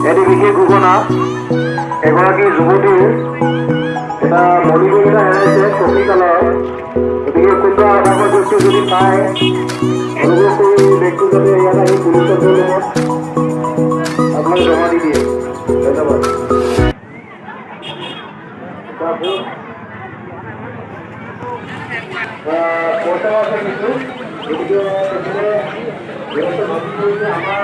এটি বিশেষ ঘোষণা এগৰাকী যুৱতীৰ এটা মণিগুণিতা হেৰাইছে কফিকালৰ গতিকে কোনোবা আধাৰ ব্যক্তি যদি পায় অনুগ্ৰহ কৰি ব্যক্তি যাতে ইয়াত আহি পুলিচৰ জৰিয়তে আপোনাক জমা দি দিয়ে ধন্যবাদ পইচা আছে কিছু গতিকে আমাৰ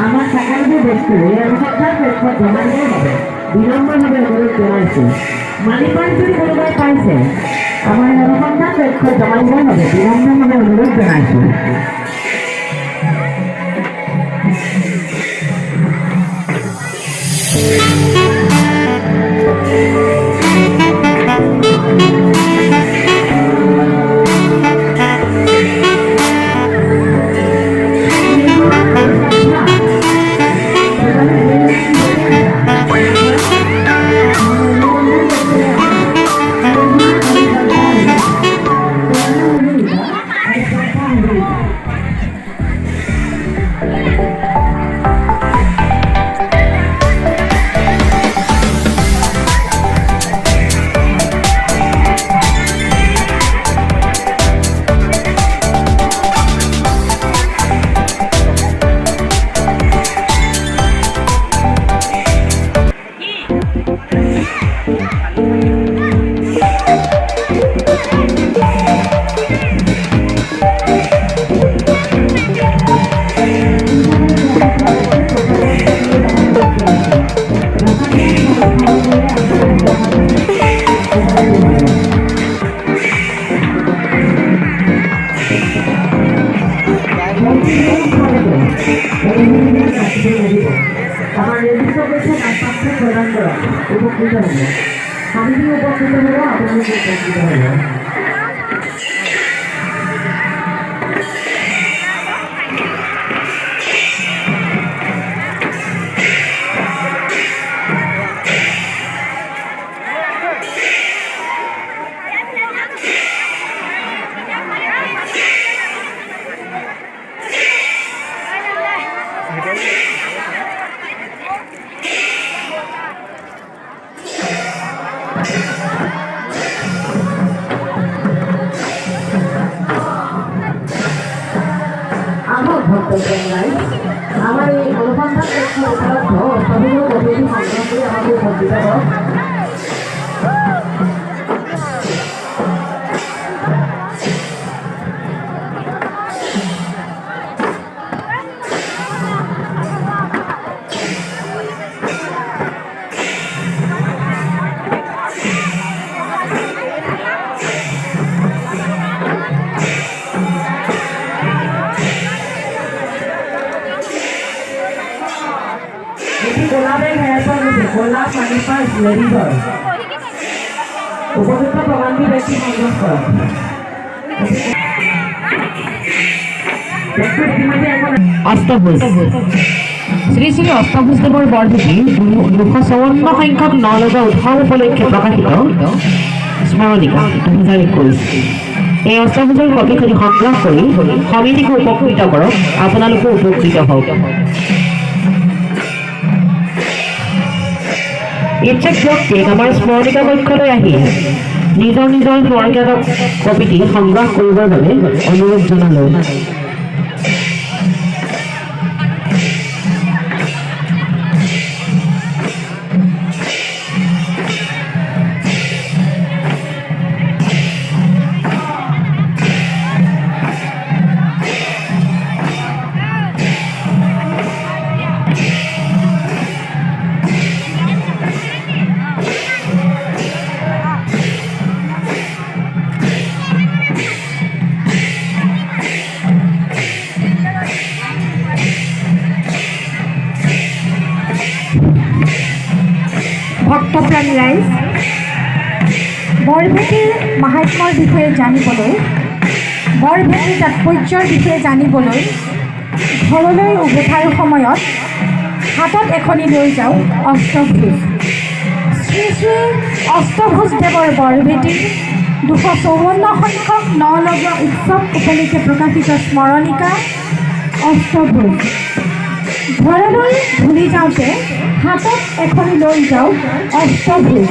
আমাৰ সকলোবোৰ বস্তু এই অনুসন্ধান কক্ষত জমা দিবৰ বাবে বিলম্বভাৱে অনুৰোধ জনাইছোঁ। মালিকবাৰী যদি কোনোবাই পাইছে আমাৰ এই অনুসন্ধান কক্ষত জমা দিবৰ বাবে বিলম্বভাৱে অনুৰোধ জনাইছোঁ। আমার নির্দিষ্ট করছে নাস্তা প্রদান করা উপকৃত হবে। আমি কি উপকৃত হবো, আপনাদের উপকৃত হবো। আমার এই অনুসন্ধান উপলব্ধ সবগুলো কবিটি সংগ্রহ করে আমাকে উপকৃত হোক। ক'লা বেগ হেৰাই পোৱা গৈছে ক'লা মানি পাৰ্চ লেডিজৰ উপযুক্ত প্ৰমাণবিধ ব্যক্তি সংগ্ৰহ কৰক অষ্টভুজ শ্ৰী শ্ৰী অষ্টভুজদেৱৰ বৰভেটি 254 সংখ্যক নলগা উৎসৱ উপলক্ষে প্ৰকাশিত স্মৰণিকা 2021 এই অষ্টভুজৰ কপিখিনি সংগ্ৰহ কৰি সমিতিক উপকৃত কৰক আপোনালোকো উপকৃত হওক ইচ্ছুক ব্যক্তিক আমাৰ স্মৰণিকা কক্ষলৈ আহি নিজৰ স্মৰণিকা কপিটি সংগ্ৰহ কৰিবৰ বাবে অনুৰোধ জনালোঁ ভক্তপ্ৰাণ ৰাইজ বৰভেটিৰ মাহাত্ম্যৰ বিষয়ে জানিবলৈ বৰভেটিৰ তাৎপৰ্যৰ বিষয়ে জানিবলৈ ঘৰলৈ উভতাৰ সময়ত হাতত এখনি লৈ যাওঁ অষ্টভুজ শ্ৰী শ্ৰী অষ্টভুজদেৱৰ বৰভেটিৰ 254 সংখ্যক নলগা উৎসৱ উপলক্ষে প্ৰকাশিত স্মৰণিকা অষ্টভুজ ঘৰলৈ ঘূৰি যাওঁতে হাতত এখনি লৈ যাওঁ অষ্টভুজ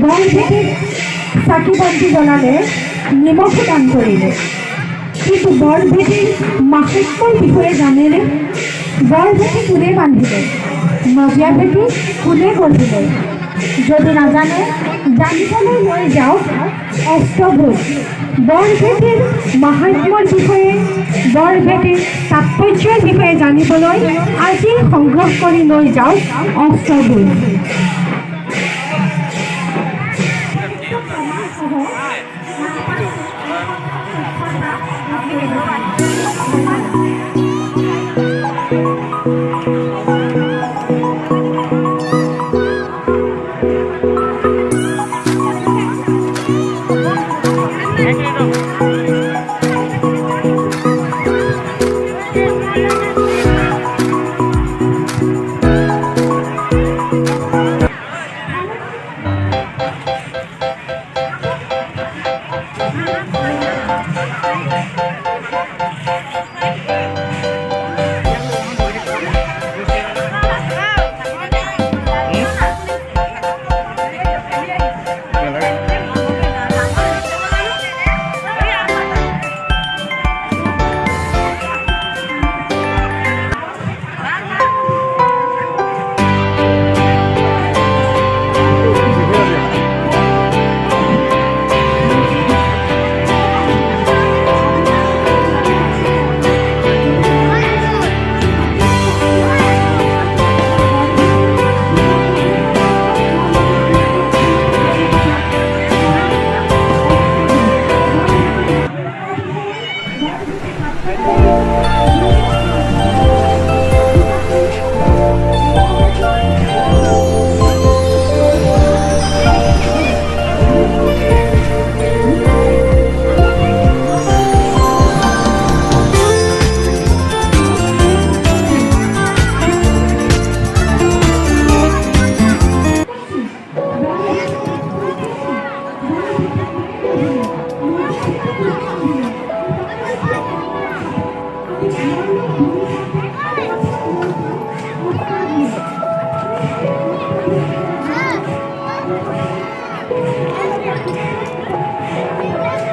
বৰভেটিত চাকি বন্তি জ্বলালে নিমখো দান কৰিলে কিন্তু বৰভেটিৰ মাহাত্ম্যৰ বিষয়ে জানেনে বৰভেটি কোনে বান্ধিলে নজিয়া ভেটি কোনে গঢ়িলে যদি নাজানে জানিবলৈ লৈ যাওক অষ্টভুজ বৰভেটিৰ মাহাত্ম্যৰ বিষয়ে বৰভেটিৰ তাৎপৰ্যৰ বিষয়ে জানিবলৈ আজি সংগ্ৰহ কৰি লৈ যাওক অষ্টভুজ